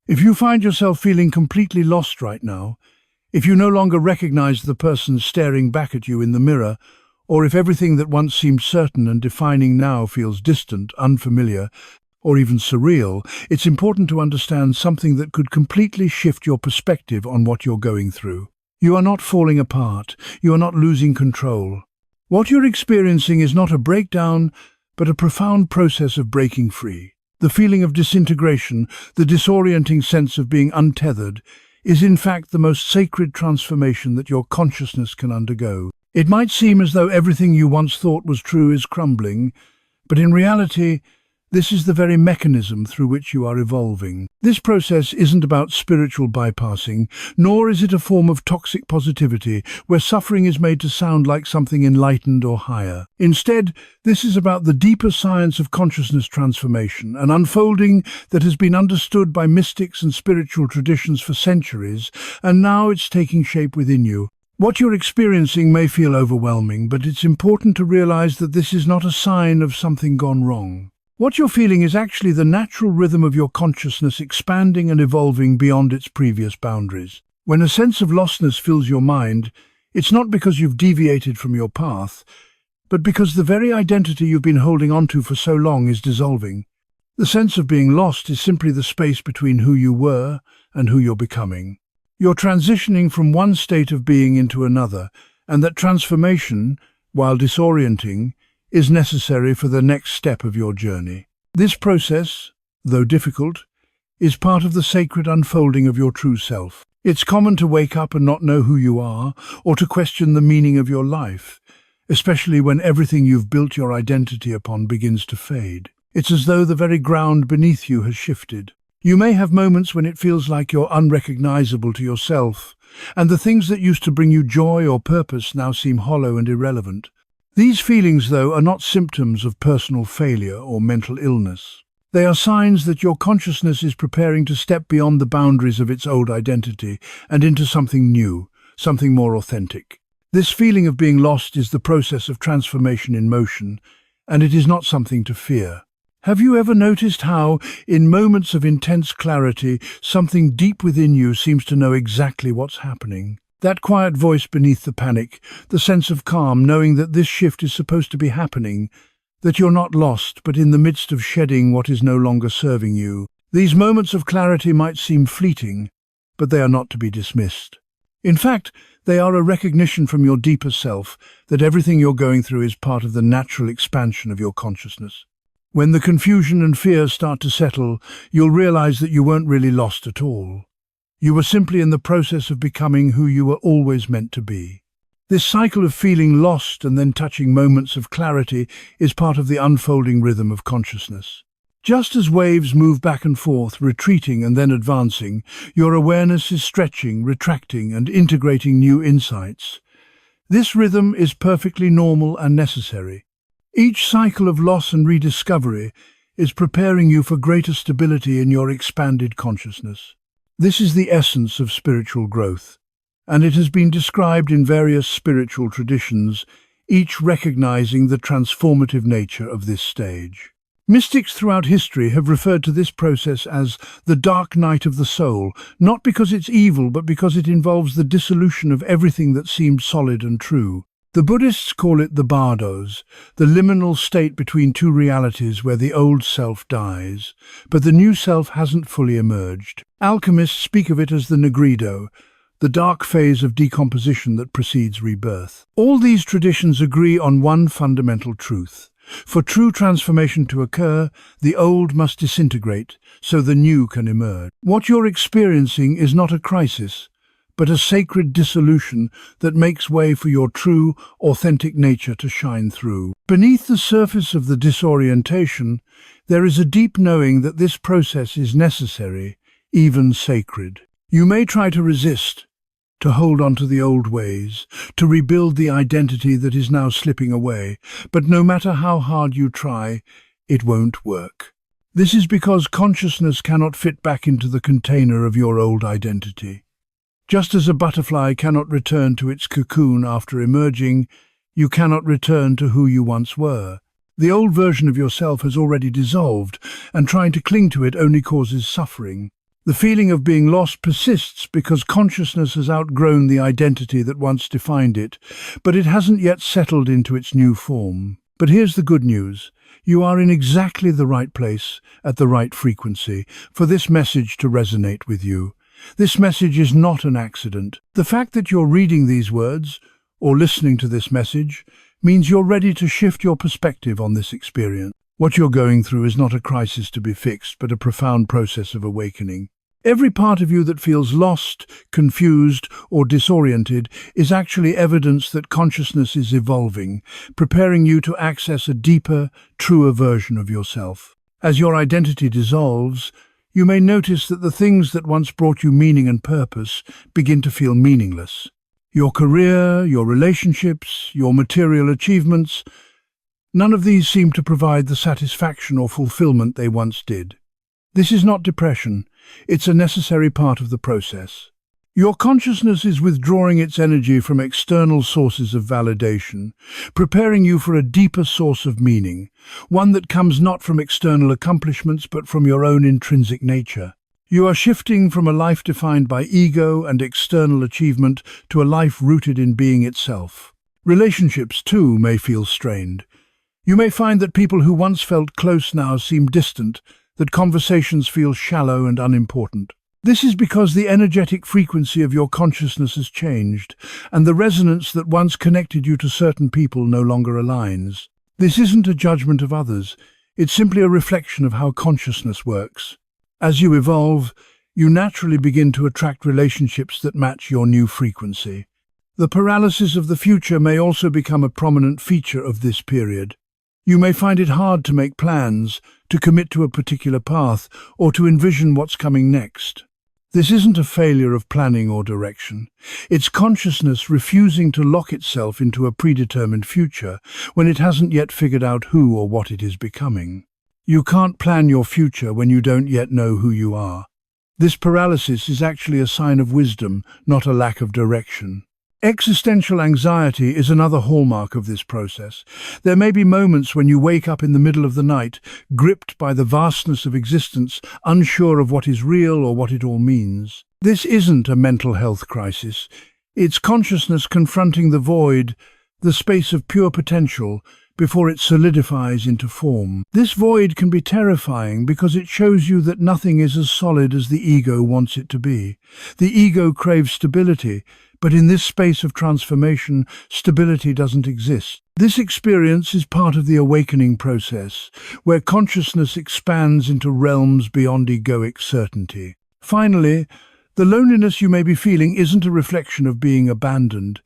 If you find yourself feeling completely lost right now, if you no longer recognize the person staring back at you in the mirror, or if everything that once seemed certain and defining now feels distant, unfamiliar, or even surreal, it's important to understand something that could completely shift your perspective on what you're going through. You are not falling apart. You are not losing control. What you're experiencing is not a breakdown, but a profound process of breaking free. The feeling of disintegration, the disorienting sense of being untethered, is in fact the most sacred transformation that your consciousness can undergo. It might seem as though everything you once thought was true is crumbling, but in reality, this is the very mechanism through which you are evolving. This process isn't about spiritual bypassing, nor is it a form of toxic positivity where suffering is made to sound like something enlightened or higher. Instead, this is about the deeper science of consciousness transformation, an unfolding that has been understood by mystics and spiritual traditions for centuries, and now it's taking shape within you. What you're experiencing may feel overwhelming, but it's important to realize that this is not a sign of something gone wrong. What you're feeling is actually the natural rhythm of your consciousness expanding and evolving beyond its previous boundaries. When a sense of lostness fills your mind, it's not because you've deviated from your path, but because the very identity you've been holding onto for so long is dissolving. The sense of being lost is simply the space between who you were and who you're becoming. You're transitioning from one state of being into another, and that transformation, while disorienting, is necessary for the next step of your journey. This process, though difficult, is part of the sacred unfolding of your true self. It's common to wake up and not know who you are, or to question the meaning of your life, especially when everything you've built your identity upon begins to fade. It's as though the very ground beneath you has shifted. You may have moments when it feels like you're unrecognizable to yourself, and the things that used to bring you joy or purpose now seem hollow and irrelevant. These feelings, though, are not symptoms of personal failure or mental illness. They are signs that your consciousness is preparing to step beyond the boundaries of its old identity and into something new, something more authentic. This feeling of being lost is the process of transformation in motion, and it is not something to fear. Have you ever noticed how, in moments of intense clarity, something deep within you seems to know exactly what's happening? That quiet voice beneath the panic, the sense of calm knowing that this shift is supposed to be happening, that you're not lost but in the midst of shedding what is no longer serving you. These moments of clarity might seem fleeting, but they are not to be dismissed. In fact, they are a recognition from your deeper self that everything you're going through is part of the natural expansion of your consciousness. When the confusion and fear start to settle, you'll realize that you weren't really lost at all. You were simply in the process of becoming who you were always meant to be. This cycle of feeling lost and then touching moments of clarity is part of the unfolding rhythm of consciousness. Just as waves move back and forth, retreating and then advancing, your awareness is stretching, retracting, and integrating new insights. This rhythm is perfectly normal and necessary. Each cycle of loss and rediscovery is preparing you for greater stability in your expanded consciousness. This is the essence of spiritual growth, and it has been described in various spiritual traditions, each recognizing the transformative nature of this stage. Mystics throughout history have referred to this process as the dark night of the soul, not because it's evil, but because it involves the dissolution of everything that seemed solid and true. The Buddhists call it the bardos, the liminal state between two realities where the old self dies, but the new self hasn't fully emerged. Alchemists speak of it as the nigredo, the dark phase of decomposition that precedes rebirth. All these traditions agree on one fundamental truth. For true transformation to occur, the old must disintegrate so the new can emerge. What you're experiencing is not a crisis, but a sacred dissolution that makes way for your true, authentic nature to shine through. Beneath the surface of the disorientation, there is a deep knowing that this process is necessary, even sacred. You may try to resist, to hold on to the old ways, to rebuild the identity that is now slipping away, but no matter how hard you try, it won't work. This is because consciousness cannot fit back into the container of your old identity. Just as a butterfly cannot return to its cocoon after emerging, you cannot return to who you once were. The old version of yourself has already dissolved, and trying to cling to it only causes suffering. The feeling of being lost persists because consciousness has outgrown the identity that once defined it, but it hasn't yet settled into its new form. But here's the good news. You are in exactly the right place at the right frequency for this message to resonate with you. This message is not an accident. The fact that you're reading these words or listening to this message means you're ready to shift your perspective on this experience. What you're going through is not a crisis to be fixed, but a profound process of awakening. Every part of you that feels lost, confused, or disoriented is actually evidence that consciousness is evolving, preparing you to access a deeper, truer version of yourself. As your identity dissolves, you may notice that the things that once brought you meaning and purpose begin to feel meaningless. Your career, your relationships, your material achievements, none of these seem to provide the satisfaction or fulfillment they once did. This is not depression, it's a necessary part of the process. Your consciousness is withdrawing its energy from external sources of validation, preparing you for a deeper source of meaning, one that comes not from external accomplishments but from your own intrinsic nature. You are shifting from a life defined by ego and external achievement to a life rooted in being itself. Relationships, too, may feel strained. You may find that people who once felt close now seem distant, that conversations feel shallow and unimportant. This is because the energetic frequency of your consciousness has changed, and the resonance that once connected you to certain people no longer aligns. This isn't a judgment of others, it's simply a reflection of how consciousness works. As you evolve, you naturally begin to attract relationships that match your new frequency. The paralysis of the future may also become a prominent feature of this period. You may find it hard to make plans, to commit to a particular path, or to envision what's coming next. This isn't a failure of planning or direction. It's consciousness refusing to lock itself into a predetermined future when it hasn't yet figured out who or what it is becoming. You can't plan your future when you don't yet know who you are. This paralysis is actually a sign of wisdom, not a lack of direction. Existential anxiety is another hallmark of this process. There may be moments when you wake up in the middle of the night, gripped by the vastness of existence, unsure of what is real or what it all means. This isn't a mental health crisis. It's consciousness confronting the void, the space of pure potential, before it solidifies into form. This void can be terrifying because it shows you that nothing is as solid as the ego wants it to be. The ego craves stability, but in this space of transformation, stability doesn't exist. This experience is part of the awakening process, where consciousness expands into realms beyond egoic certainty. Finally, the loneliness you may be feeling isn't a reflection of being abandoned.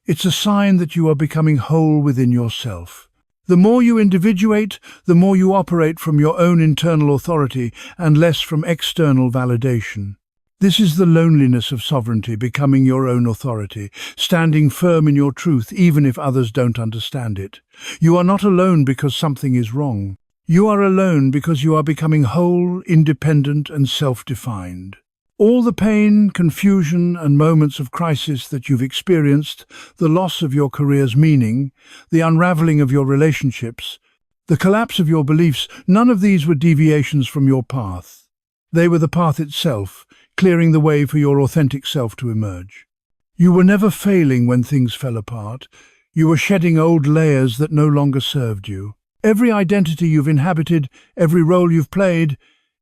It's a sign that you are becoming whole within yourself. The more you individuate, the more you operate from your own internal authority and less from external validation. This is the loneliness of sovereignty, becoming your own authority, standing firm in your truth even if others don't understand it. You are not alone because something is wrong. You are alone because you are becoming whole, independent, and self-defined. All the pain, confusion, and moments of crisis that you've experienced, the loss of your career's meaning, the unraveling of your relationships, the collapse of your beliefs, none of these were deviations from your path. They were the path itself, clearing the way for your authentic self to emerge. You were never failing when things fell apart. You were shedding old layers that no longer served you. Every identity you've inhabited, every role you've played,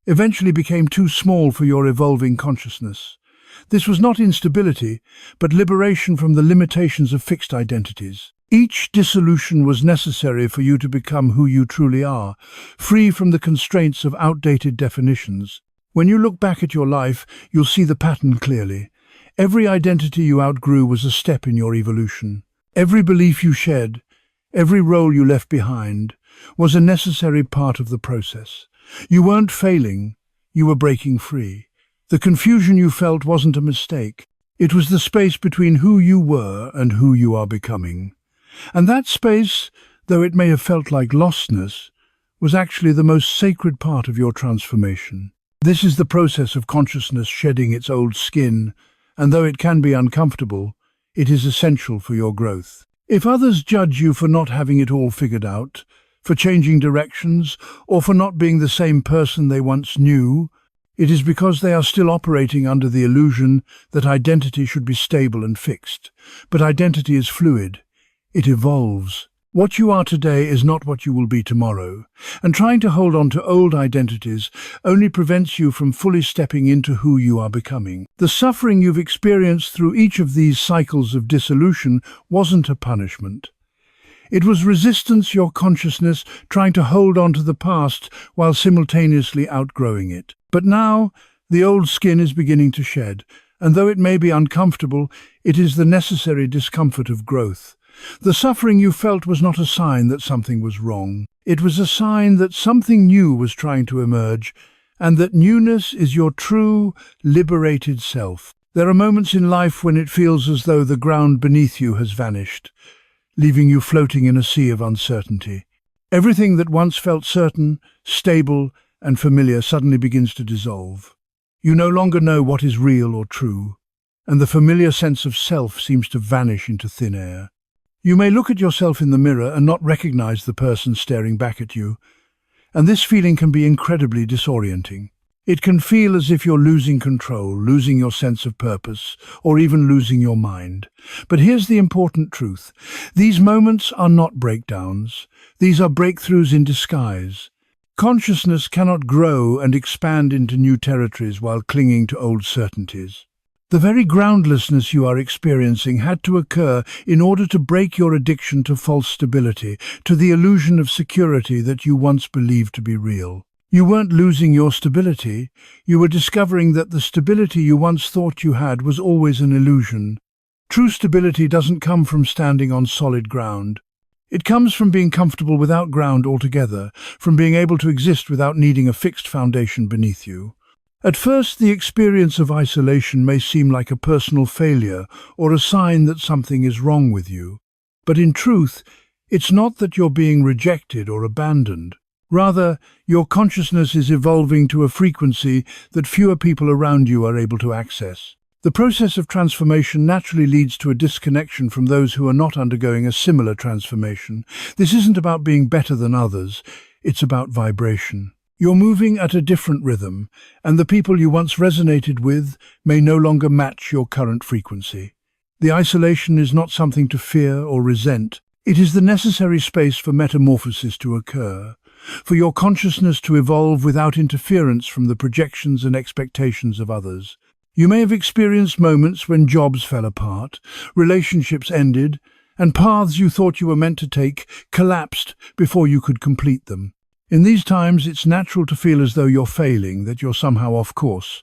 eventually became too small for your evolving consciousness. This was not instability, but liberation from the limitations of fixed identities. Each dissolution was necessary for you to become who you truly are, free from the constraints of outdated definitions. When you look back at your life, you'll see the pattern clearly. Every identity you outgrew was a step in your evolution. Every belief you shed, every role you left behind, was a necessary part of the process. You weren't failing, you were breaking free. The confusion you felt wasn't a mistake. It was the space between who you were and who you are becoming. And that space, though it may have felt like lostness, was actually the most sacred part of your transformation. This is the process of consciousness shedding its old skin, and though it can be uncomfortable, it is essential for your growth. If others judge you for not having it all figured out, for changing directions, or for not being the same person they once knew, It is because they are still operating under the illusion that identity should be stable and fixed. But identity is fluid. It evolves. What you are today is not what you will be tomorrow, and trying to hold on to old identities only prevents you from fully stepping into who you are becoming. The suffering you've experienced through each of these cycles of dissolution wasn't a punishment. It was resistance, your consciousness trying to hold on to the past while simultaneously outgrowing it. But now, the old skin is beginning to shed, and though it may be uncomfortable, it is the necessary discomfort of growth. The suffering you felt was not a sign that something was wrong. It was a sign that something new was trying to emerge, and that newness is your true, liberated self. There are moments in life when it feels as though the ground beneath you has vanished, leaving you floating in a sea of uncertainty. Everything that once felt certain, stable, and familiar suddenly begins to dissolve. You no longer know what is real or true, and the familiar sense of self seems to vanish into thin air. You may look at yourself in the mirror and not recognize the person staring back at you, and this feeling can be incredibly disorienting. It can feel as if you're losing control, losing your sense of purpose, or even losing your mind. But here's the important truth. These moments are not breakdowns. These are breakthroughs in disguise. Consciousness cannot grow and expand into new territories while clinging to old certainties. The very groundlessness you are experiencing had to occur in order to break your addiction to false stability, to the illusion of security that you once believed to be real. You weren't losing your stability, you were discovering that the stability you once thought you had was always an illusion. True stability doesn't come from standing on solid ground. It comes from being comfortable without ground altogether, from being able to exist without needing a fixed foundation beneath you. At first, the experience of isolation may seem like a personal failure or a sign that something is wrong with you. But in truth, it's not that you're being rejected or abandoned. Rather, your consciousness is evolving to a frequency that fewer people around you are able to access. The process of transformation naturally leads to a disconnection from those who are not undergoing a similar transformation. This isn't about being better than others, it's about vibration. You're moving at a different rhythm, and the people you once resonated with may no longer match your current frequency. The isolation is not something to fear or resent. It is the necessary space for metamorphosis to occur, for your consciousness to evolve without interference from the projections and expectations of others. You may have experienced moments when jobs fell apart, relationships ended, and paths you thought you were meant to take collapsed before you could complete them. In these times, it's natural to feel as though you're failing, that you're somehow off course.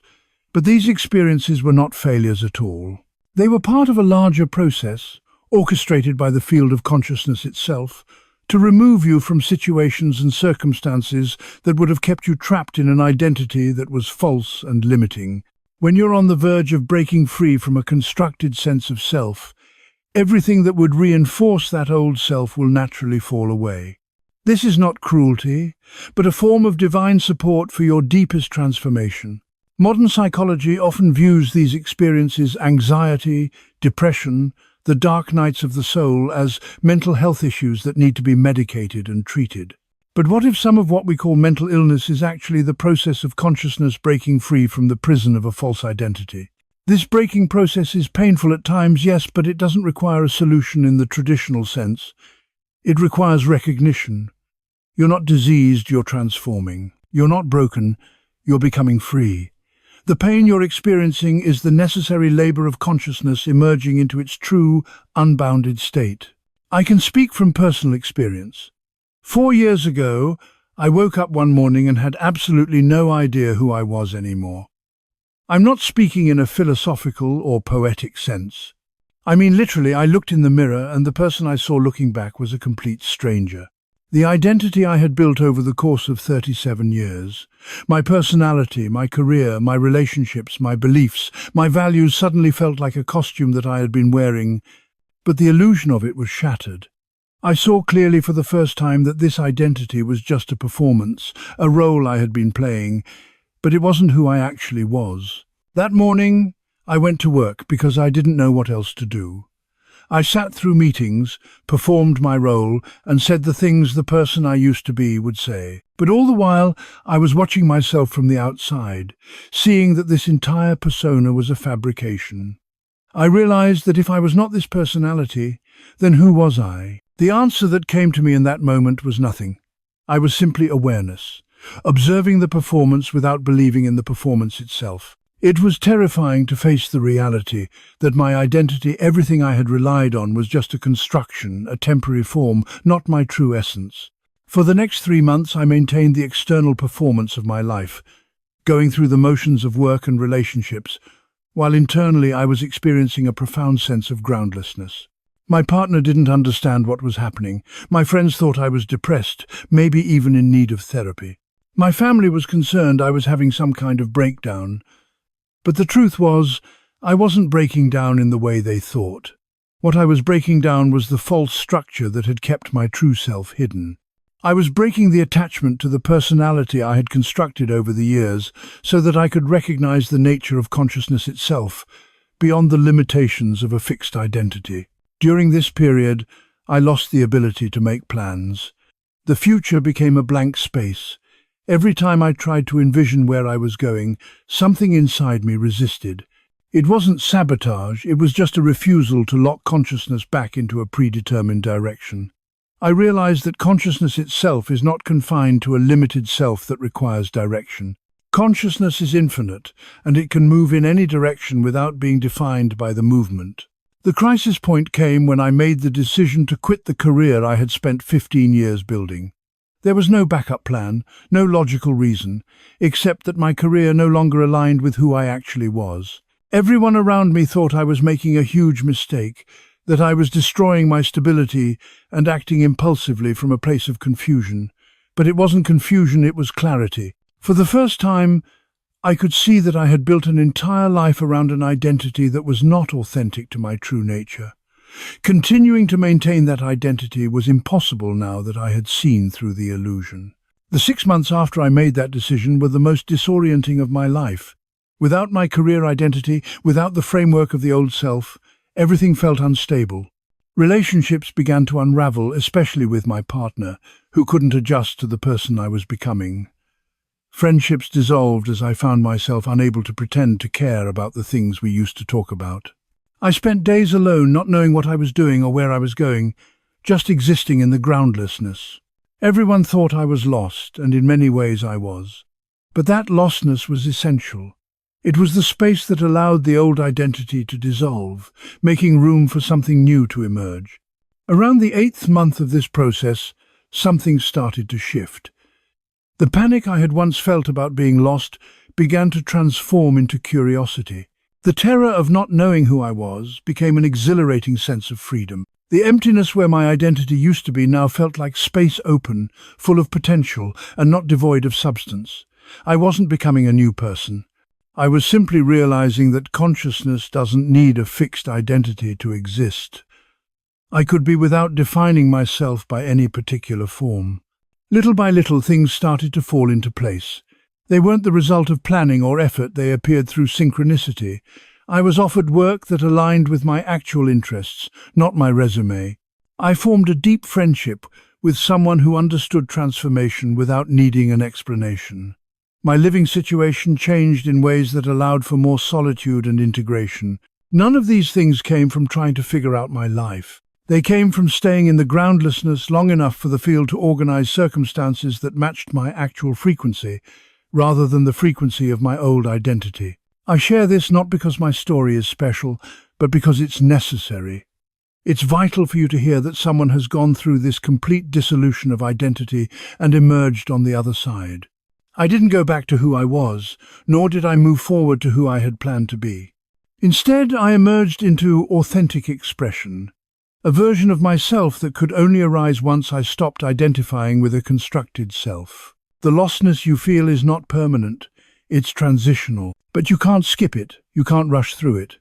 But these experiences were not failures at all. They were part of a larger process, orchestrated by the field of consciousness itself, to remove you from situations and circumstances that would have kept you trapped in an identity that was false and limiting. When you're on the verge of breaking free from a constructed sense of self, everything that would reinforce that old self will naturally fall away. This is not cruelty, but a form of divine support for your deepest transformation. Modern psychology often views these experiences, anxiety, depression, the dark nights of the soul, as mental health issues that need to be medicated and treated. But what if some of what we call mental illness is actually the process of consciousness breaking free from the prison of a false identity? This breaking process is painful at times, yes, but it doesn't require a solution in the traditional sense. It requires recognition. You're not diseased, you're transforming. You're not broken, you're becoming free. The pain you're experiencing is the necessary labor of consciousness emerging into its true, unbounded state. I can speak from personal experience. 4 years ago, I woke up one morning and had absolutely no idea who I was anymore. I'm not speaking in a philosophical or poetic sense. I mean, literally, I looked in the mirror and the person I saw looking back was a complete stranger. The identity I had built over the course of 37 years, my personality, my career, my relationships, my beliefs, my values suddenly felt like a costume that I had been wearing, but the illusion of it was shattered. I saw clearly for the first time that this identity was just a performance, a role I had been playing, but it wasn't who I actually was. That morning, I went to work because I didn't know what else to do. I sat through meetings, performed my role, and said the things the person I used to be would say. But all the while, I was watching myself from the outside, seeing that this entire persona was a fabrication. I realized that if I was not this personality, then who was I? The answer that came to me in that moment was nothing. I was simply awareness, observing the performance without believing in the performance itself. It was terrifying to face the reality that my identity, everything I had relied on, was just a construction, a temporary form, not my true essence. For the next 3 months, I maintained the external performance of my life, going through the motions of work and relationships, while internally I was experiencing a profound sense of groundlessness. My partner didn't understand what was happening. My friends thought I was depressed, maybe even in need of therapy. My family was concerned I was having some kind of breakdown. But the truth was, I wasn't breaking down in the way they thought. What I was breaking down was the false structure that had kept my true self hidden. I was breaking the attachment to the personality I had constructed over the years so that I could recognize the nature of consciousness itself, beyond the limitations of a fixed identity. During this period, I lost the ability to make plans. The future became a blank space. Every time I tried to envision where I was going, something inside me resisted. It wasn't sabotage, it was just a refusal to lock consciousness back into a predetermined direction. I realized that consciousness itself is not confined to a limited self that requires direction. Consciousness is infinite, and it can move in any direction without being defined by the movement. The crisis point came when I made the decision to quit the career I had spent 15 years building. There was no backup plan, no logical reason, except that my career no longer aligned with who I actually was. Everyone around me thought I was making a huge mistake, that I was destroying my stability and acting impulsively from a place of confusion. But it wasn't confusion, it was clarity. For the first time, I could see that I had built an entire life around an identity that was not authentic to my true nature. Continuing to maintain that identity was impossible now that I had seen through the illusion. The 6 months after I made that decision were the most disorienting of my life. Without my career identity, without the framework of the old self, everything felt unstable. Relationships began to unravel, especially with my partner, who couldn't adjust to the person I was becoming. Friendships dissolved as I found myself unable to pretend to care about the things we used to talk about. I spent days alone, not knowing what I was doing or where I was going, just existing in the groundlessness. Everyone thought I was lost, and in many ways I was. But that lostness was essential. It was the space that allowed the old identity to dissolve, making room for something new to emerge. Around the 8th month of this process, something started to shift. The panic I had once felt about being lost began to transform into curiosity. The terror of not knowing who I was became an exhilarating sense of freedom. The emptiness where my identity used to be now felt like space open, full of potential, and not devoid of substance. I wasn't becoming a new person. I was simply realizing that consciousness doesn't need a fixed identity to exist. I could be without defining myself by any particular form. Little by little, things started to fall into place. They weren't the result of planning or effort, they appeared through synchronicity. I was offered work that aligned with my actual interests, not my resume. I formed a deep friendship with someone who understood transformation without needing an explanation. My living situation changed in ways that allowed for more solitude and integration. None of these things came from trying to figure out my life. They came from staying in the groundlessness long enough for the field to organize circumstances that matched my actual frequency, rather than the frequency of my old identity. I share this not because my story is special, but because it's necessary. It's vital for you to hear that someone has gone through this complete dissolution of identity and emerged on the other side. I didn't go back to who I was, nor did I move forward to who I had planned to be. Instead, I emerged into authentic expression, a version of myself that could only arise once I stopped identifying with a constructed self. The lostness you feel is not permanent, it's transitional, but you can't skip it, you can't rush through it.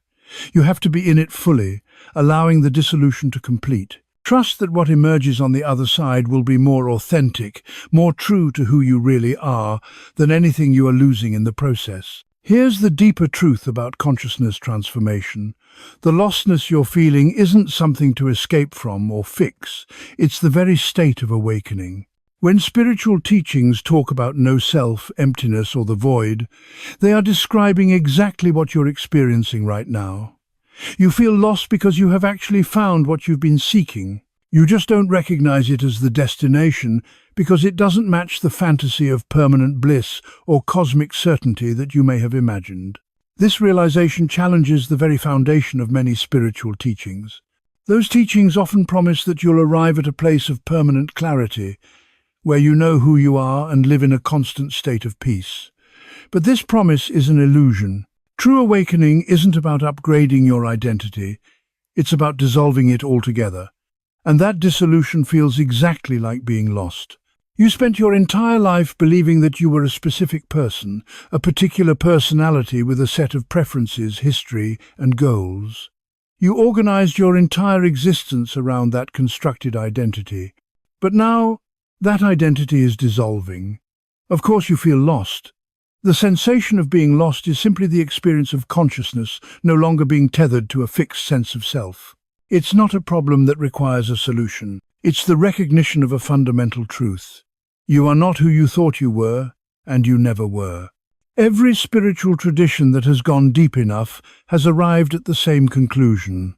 You have to be in it fully, allowing the dissolution to complete. Trust that what emerges on the other side will be more authentic, more true to who you really are, than anything you are losing in the process. Here's the deeper truth about consciousness transformation. The lostness you're feeling isn't something to escape from or fix. It's the very state of awakening. When spiritual teachings talk about no self, emptiness, or the void, they are describing exactly what you're experiencing right now. You feel lost because you have actually found what you've been seeking. You just don't recognize it as the destination because it doesn't match the fantasy of permanent bliss or cosmic certainty that you may have imagined. This realization challenges the very foundation of many spiritual teachings. Those teachings often promise that you'll arrive at a place of permanent clarity, where you know who you are and live in a constant state of peace. But this promise is an illusion. True awakening isn't about upgrading your identity, it's about dissolving it altogether. And that dissolution feels exactly like being lost. You spent your entire life believing that you were a specific person, a particular personality with a set of preferences, history, and goals. You organized your entire existence around that constructed identity. But now, that identity is dissolving. Of course you feel lost. The sensation of being lost is simply the experience of consciousness no longer being tethered to a fixed sense of self. It's not a problem that requires a solution. It's the recognition of a fundamental truth. You are not who you thought you were, and you never were. Every spiritual tradition that has gone deep enough has arrived at the same conclusion.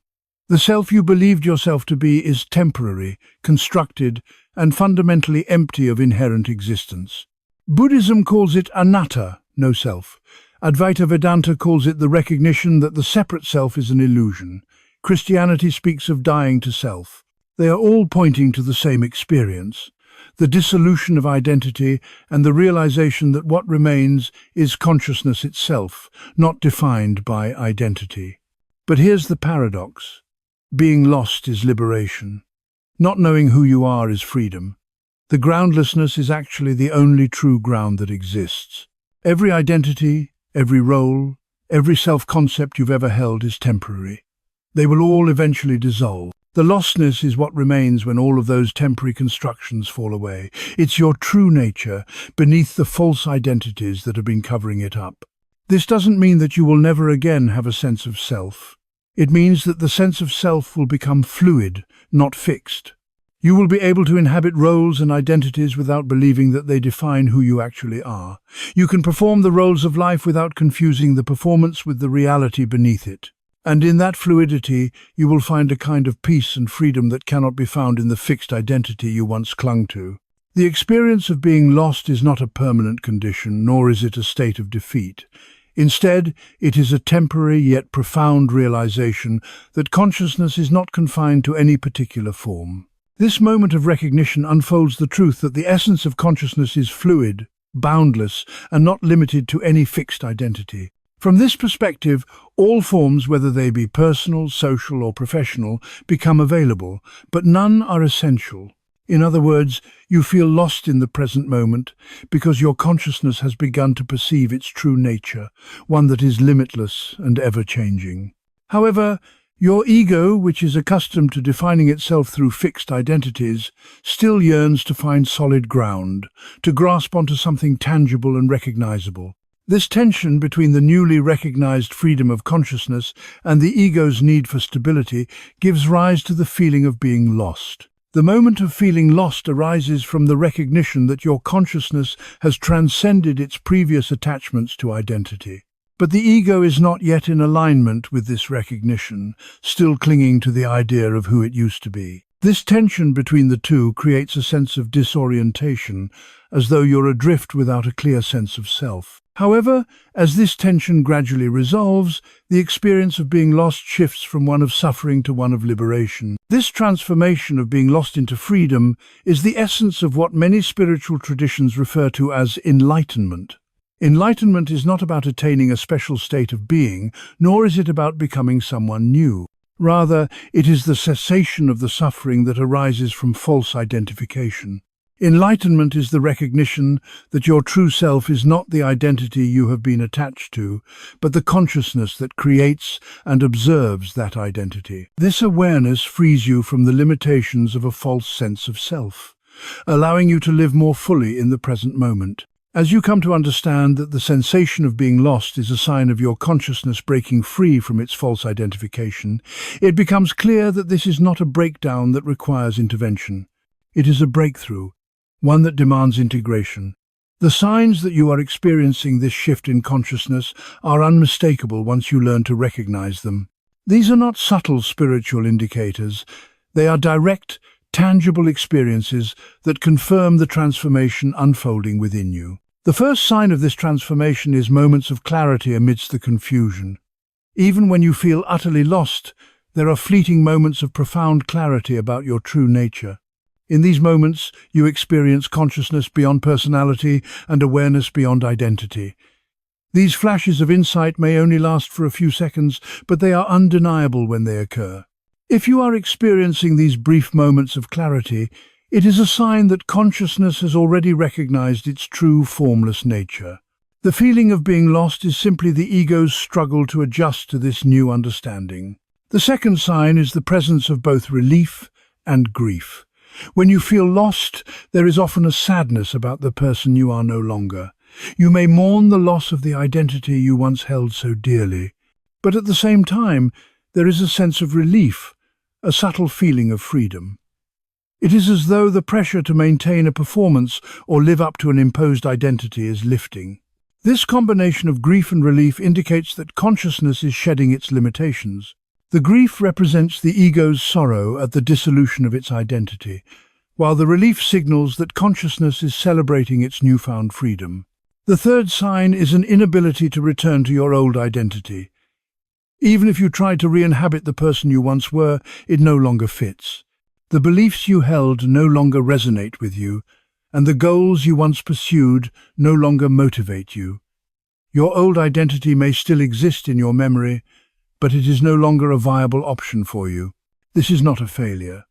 The self you believed yourself to be is temporary, constructed, and fundamentally empty of inherent existence. Buddhism calls it anatta, no self. Advaita Vedanta calls it the recognition that the separate self is an illusion. Christianity speaks of dying to self. They are all pointing to the same experience, the dissolution of identity and the realization that what remains is consciousness itself, not defined by identity. But here's the paradox. Being lost is liberation. Not knowing who you are is freedom. The groundlessness is actually the only true ground that exists. Every identity, every role, every self-concept you've ever held is temporary. They will all eventually dissolve. The lostness is what remains when all of those temporary constructions fall away. It's your true nature, beneath the false identities that have been covering it up. This doesn't mean that you will never again have a sense of self. It means that the sense of self will become fluid, not fixed. You will be able to inhabit roles and identities without believing that they define who you actually are. You can perform the roles of life without confusing the performance with the reality beneath it. And in that fluidity, you will find a kind of peace and freedom that cannot be found in the fixed identity you once clung to. The experience of being lost is not a permanent condition, nor is it a state of defeat. Instead, it is a temporary yet profound realization that consciousness is not confined to any particular form. This moment of recognition unfolds the truth that the essence of consciousness is fluid, boundless, and not limited to any fixed identity. From this perspective, all forms, whether they be personal, social, or professional, become available, but none are essential. In other words, you feel lost in the present moment because your consciousness has begun to perceive its true nature, one that is limitless and ever-changing. However, your ego, which is accustomed to defining itself through fixed identities, still yearns to find solid ground, to grasp onto something tangible and recognizable. This tension between the newly recognized freedom of consciousness and the ego's need for stability gives rise to the feeling of being lost. The moment of feeling lost arises from the recognition that your consciousness has transcended its previous attachments to identity. But the ego is not yet in alignment with this recognition, still clinging to the idea of who it used to be. This tension between the two creates a sense of disorientation, as though you're adrift without a clear sense of self. However, as this tension gradually resolves, the experience of being lost shifts from one of suffering to one of liberation. This transformation of being lost into freedom is the essence of what many spiritual traditions refer to as enlightenment. Enlightenment is not about attaining a special state of being, nor is it about becoming someone new. Rather, it is the cessation of the suffering that arises from false identification. Enlightenment is the recognition that your true self is not the identity you have been attached to, but the consciousness that creates and observes that identity. This awareness frees you from the limitations of a false sense of self, allowing you to live more fully in the present moment. As you come to understand that the sensation of being lost is a sign of your consciousness breaking free from its false identification, it becomes clear that this is not a breakdown that requires intervention. It is a breakthrough, one that demands integration. The signs that you are experiencing this shift in consciousness are unmistakable once you learn to recognize them. These are not subtle spiritual indicators. They are direct, tangible experiences that confirm the transformation unfolding within you. The first sign of this transformation is moments of clarity amidst the confusion. Even when you feel utterly lost, there are fleeting moments of profound clarity about your true nature. In these moments, you experience consciousness beyond personality and awareness beyond identity. These flashes of insight may only last for a few seconds, but they are undeniable when they occur. If you are experiencing these brief moments of clarity, it is a sign that consciousness has already recognized its true formless nature. The feeling of being lost is simply the ego's struggle to adjust to this new understanding. The second sign is the presence of both relief and grief. When you feel lost, there is often a sadness about the person you are no longer. You may mourn the loss of the identity you once held so dearly. But at the same time, there is a sense of relief, a subtle feeling of freedom. It is as though the pressure to maintain a performance or live up to an imposed identity is lifting. This combination of grief and relief indicates that consciousness is shedding its limitations. The grief represents the ego's sorrow at the dissolution of its identity, while the relief signals that consciousness is celebrating its newfound freedom. The third sign is an inability to return to your old identity. Even if you try to re-inhabit the person you once were, it no longer fits. The beliefs you held no longer resonate with you, and the goals you once pursued no longer motivate you. Your old identity may still exist in your memory, but it is no longer a viable option for you. This is not a failure.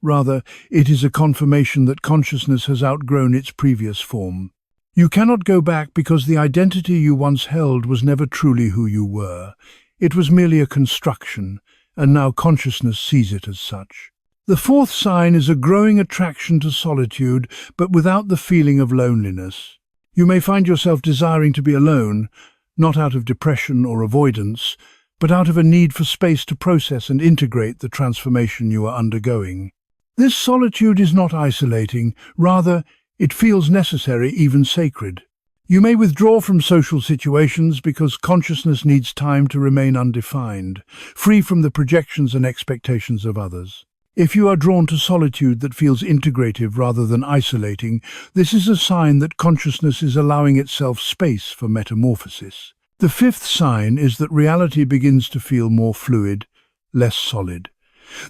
Rather, it is a confirmation that consciousness has outgrown its previous form. You cannot go back because the identity you once held was never truly who you were. It was merely a construction, and now consciousness sees it as such. The fourth sign is a growing attraction to solitude, but without the feeling of loneliness. You may find yourself desiring to be alone, not out of depression or avoidance, but out of a need for space to process and integrate the transformation you are undergoing. This solitude is not isolating, rather, it feels necessary, even sacred. You may withdraw from social situations because consciousness needs time to remain undefined, free from the projections and expectations of others. If you are drawn to solitude that feels integrative rather than isolating, this is a sign that consciousness is allowing itself space for metamorphosis. The fifth sign is that reality begins to feel more fluid, less solid.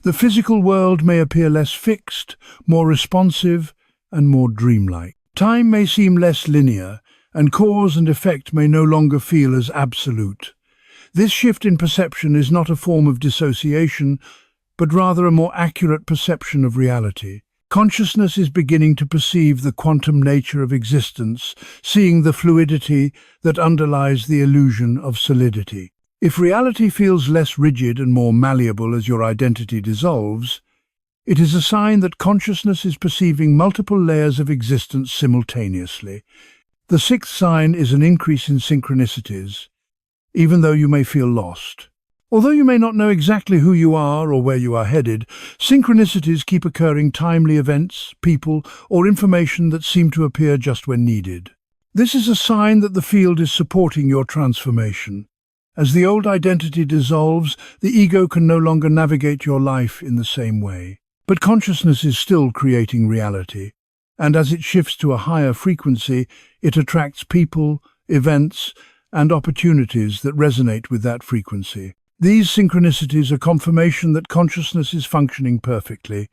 The physical world may appear less fixed, more responsive, and more dreamlike. Time may seem less linear, and cause and effect may no longer feel as absolute. This shift in perception is not a form of dissociation, but rather a more accurate perception of reality. Consciousness is beginning to perceive the quantum nature of existence, seeing the fluidity that underlies the illusion of solidity. If reality feels less rigid and more malleable as your identity dissolves, it is a sign that consciousness is perceiving multiple layers of existence simultaneously. The sixth sign is an increase in synchronicities, even though you may feel lost. Although you may not know exactly who you are or where you are headed, synchronicities keep occurring: timely events, people, or information that seem to appear just when needed. This is a sign that the field is supporting your transformation. As the old identity dissolves, the ego can no longer navigate your life in the same way. But consciousness is still creating reality, and as it shifts to a higher frequency, it attracts people, events, and opportunities that resonate with that frequency. These synchronicities are confirmation that consciousness is functioning perfectly,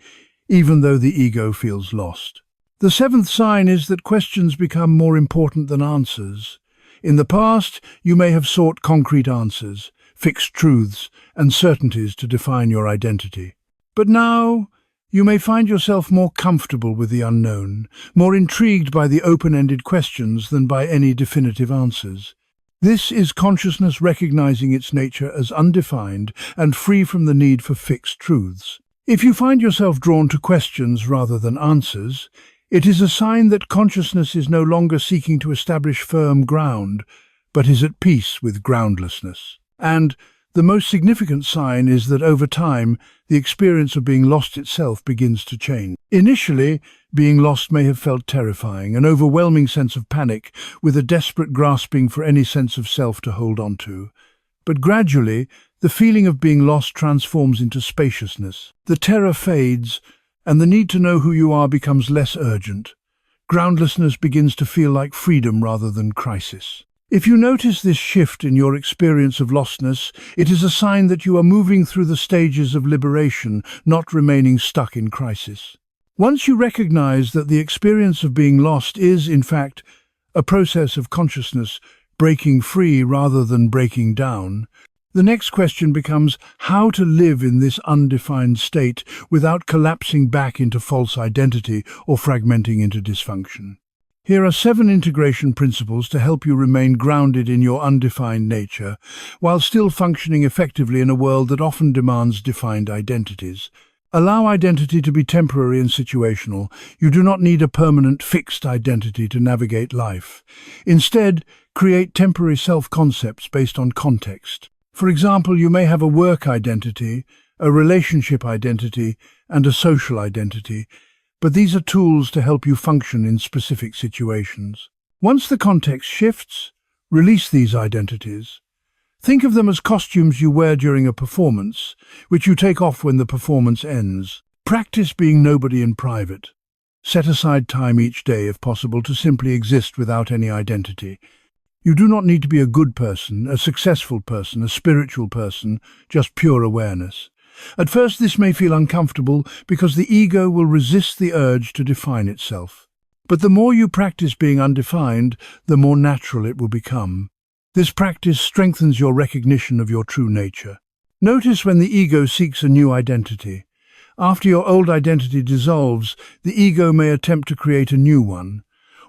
even though the ego feels lost. The seventh sign is that questions become more important than answers. In the past, you may have sought concrete answers, fixed truths, and certainties to define your identity. But now, you may find yourself more comfortable with the unknown, more intrigued by the open-ended questions than by any definitive answers. This is consciousness recognizing its nature as undefined and free from the need for fixed truths. If you find yourself drawn to questions rather than answers, It is a sign that consciousness is no longer seeking to establish firm ground, but is at peace with groundlessness. And the most significant sign is that over time, the experience of being lost itself begins to change. Initially, being lost may have felt terrifying, an overwhelming sense of panic, with a desperate grasping for any sense of self to hold on to. But gradually, the feeling of being lost transforms into spaciousness. The terror fades, and the need to know who you are becomes less urgent. Groundlessness begins to feel like freedom rather than crisis. If you notice this shift in your experience of lostness, it is a sign that you are moving through the stages of liberation, not remaining stuck in crisis. Once you recognize that the experience of being lost is, in fact, a process of consciousness breaking free rather than breaking down, the next question becomes how to live in this undefined state without collapsing back into false identity or fragmenting into dysfunction. Here are 7 integration principles to help you remain grounded in your undefined nature, while still functioning effectively in a world that often demands defined identities. Allow identity to be temporary and situational. You do not need a permanent, fixed identity to navigate life. Instead, create temporary self-concepts based on context. For example, you may have a work identity, a relationship identity, and a social identity, but these are tools to help you function in specific situations. Once the context shifts, release these identities. Think of them as costumes you wear during a performance, which you take off when the performance ends. Practice being nobody in private. Set aside time each day, if possible, to simply exist without any identity. You do not need to be a good person, a successful person, a spiritual person, just pure awareness. At first, this may feel uncomfortable because the ego will resist the urge to define itself. But the more you practice being undefined, the more natural it will become. This practice strengthens your recognition of your true nature. Notice when the ego seeks a new identity. After your old identity dissolves, the ego may attempt to create a new one.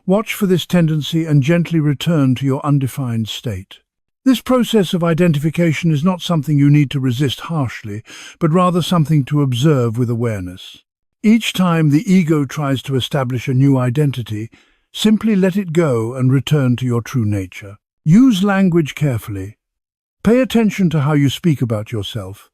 Watch for this tendency and gently return to your undefined state. This process of identification is not something you need to resist harshly, but rather something to observe with awareness. Each time the ego tries to establish a new identity, simply let it go and return to your true nature. Use language carefully. Pay attention to how you speak about yourself.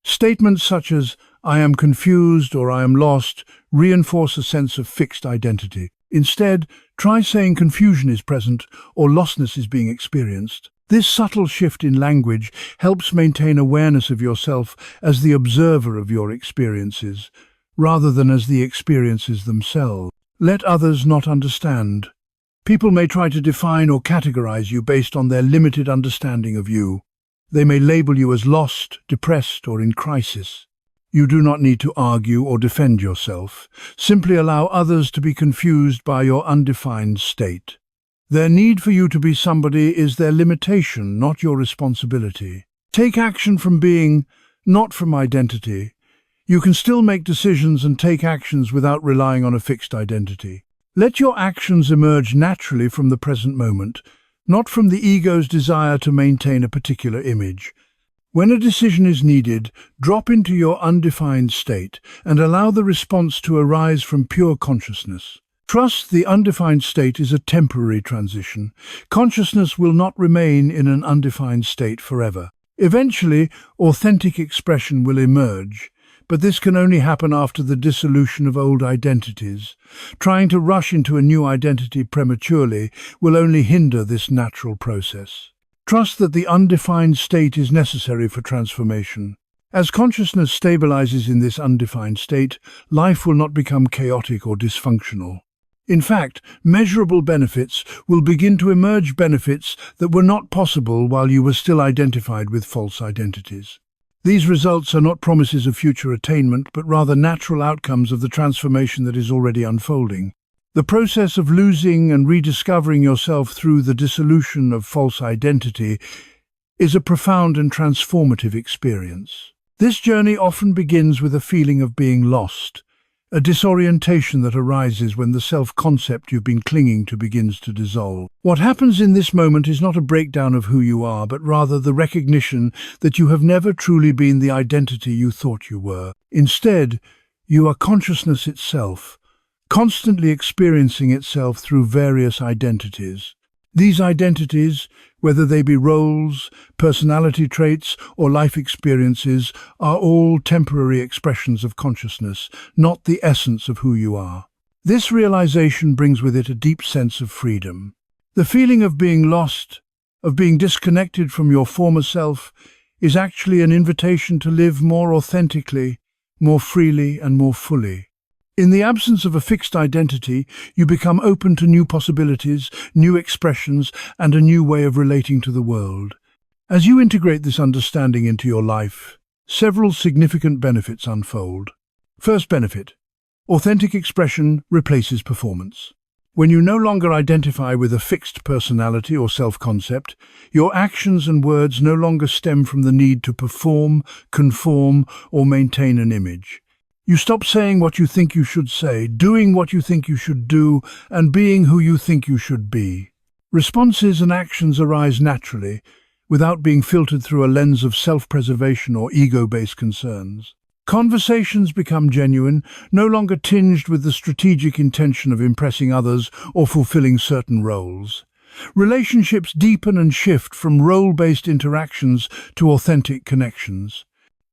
Statements such as, "I am confused" or "I am lost" reinforce a sense of fixed identity. Instead, try saying confusion is present or lostness is being experienced. This subtle shift in language helps maintain awareness of yourself as the observer of your experiences, rather than as the experiences themselves. Let others not understand. People may try to define or categorize you based on their limited understanding of you. They may label you as lost, depressed, or in crisis. You do not need to argue or defend yourself. Simply allow others to be confused by your undefined state. Their need for you to be somebody is their limitation, not your responsibility. Take action from being, not from identity. You can still make decisions and take actions without relying on a fixed identity. Let your actions emerge naturally from the present moment, not from the ego's desire to maintain a particular image. When a decision is needed, drop into your undefined state and allow the response to arise from pure consciousness. Trust the undefined state is a temporary transition. Consciousness will not remain in an undefined state forever. Eventually, authentic expression will emerge, but this can only happen after the dissolution of old identities. Trying to rush into a new identity prematurely will only hinder this natural process. Trust that the undefined state is necessary for transformation. As consciousness stabilizes in this undefined state, life will not become chaotic or dysfunctional. In fact, measurable benefits will begin to emerge, benefits that were not possible while you were still identified with false identities. These results are not promises of future attainment, but rather natural outcomes of the transformation that is already unfolding. The process of losing and rediscovering yourself through the dissolution of false identity is a profound and transformative experience. This journey often begins with a feeling of being lost, a disorientation that arises when the self-concept you've been clinging to begins to dissolve. What happens in this moment is not a breakdown of who you are, but rather the recognition that you have never truly been the identity you thought you were. Instead, you are consciousness itself, constantly experiencing itself through various identities. These identities, whether they be roles, personality traits, or life experiences, are all temporary expressions of consciousness, not the essence of who you are. This realization brings with it a deep sense of freedom. The feeling of being lost, of being disconnected from your former self, is actually an invitation to live more authentically, more freely, and more fully. In the absence of a fixed identity, you become open to new possibilities, new expressions, and a new way of relating to the world. As you integrate this understanding into your life, several significant benefits unfold. First benefit: authentic expression replaces performance. When you no longer identify with a fixed personality or self-concept, your actions and words no longer stem from the need to perform, conform, or maintain an image. You stop saying what you think you should say, doing what you think you should do, and being who you think you should be. Responses and actions arise naturally, without being filtered through a lens of self-preservation or ego-based concerns. Conversations become genuine, no longer tinged with the strategic intention of impressing others or fulfilling certain roles. Relationships deepen and shift from role-based interactions to authentic connections.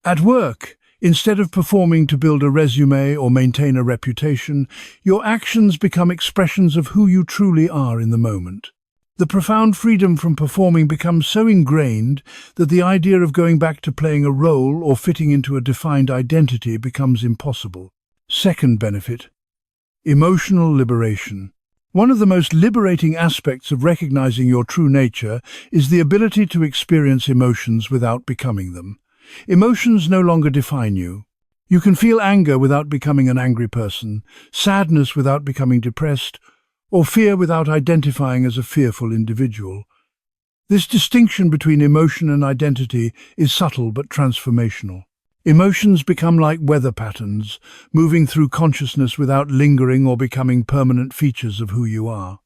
At work, instead of performing to build a resume or maintain a reputation, your actions become expressions of who you truly are in the moment. The profound freedom from performing becomes so ingrained that the idea of going back to playing a role or fitting into a defined identity becomes impossible. Second benefit: emotional liberation. One of the most liberating aspects of recognizing your true nature is the ability to experience emotions without becoming them. Emotions no longer define you. You can feel anger without becoming an angry person, sadness without becoming depressed, or fear without identifying as a fearful individual. This distinction between emotion and identity is subtle but transformational. Emotions become like weather patterns, moving through consciousness without lingering or becoming permanent features of who you are.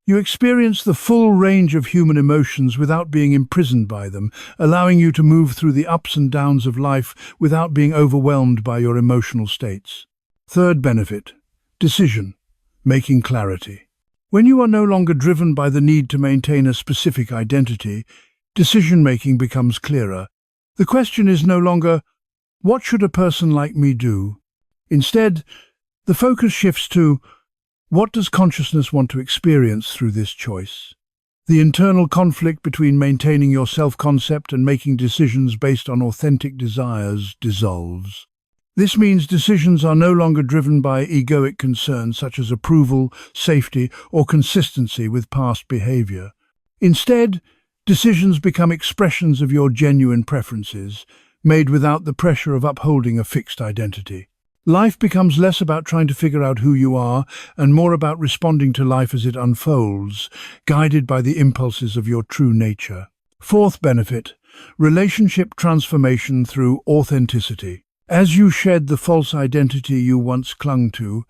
You experience the full range of human emotions without being imprisoned by them, allowing you to move through the ups and downs of life without being overwhelmed by your emotional states. Third benefit: decision-making clarity. When you are no longer driven by the need to maintain a specific identity, decision-making becomes clearer. The question is no longer, what should a person like me do? Instead, the focus shifts to, what does consciousness want to experience through this choice? The internal conflict between maintaining your self-concept and making decisions based on authentic desires dissolves. This means decisions are no longer driven by egoic concerns such as approval, safety, or consistency with past behavior. Instead, decisions become expressions of your genuine preferences, made without the pressure of upholding a fixed identity. Life becomes less about trying to figure out who you are and more about responding to life as it unfolds, guided by the impulses of your true nature. Fourth benefit: relationship transformation through authenticity. As you shed the false identity you once clung to,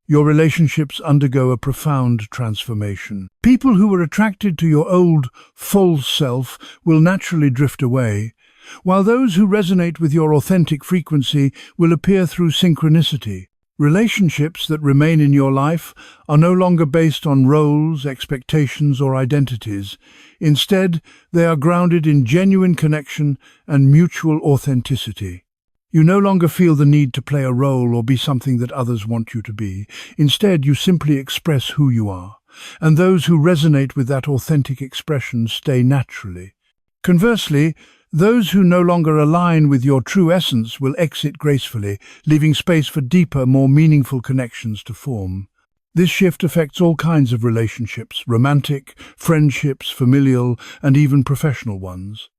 your relationships undergo a profound transformation. People who were attracted to your old, false self will naturally drift away, while those who resonate with your authentic frequency will appear through synchronicity. Relationships that remain in your life are no longer based on roles, expectations, or identities. Instead, they are grounded in genuine connection and mutual authenticity. You no longer feel the need to play a role or be something that others want you to be. Instead, you simply express who you are, and those who resonate with that authentic expression stay naturally. Conversely, those who no longer align with your true essence will exit gracefully, leaving space for deeper, more meaningful connections to form. This shift affects all kinds of relationships: romantic, friendships, familial, and even professional ones.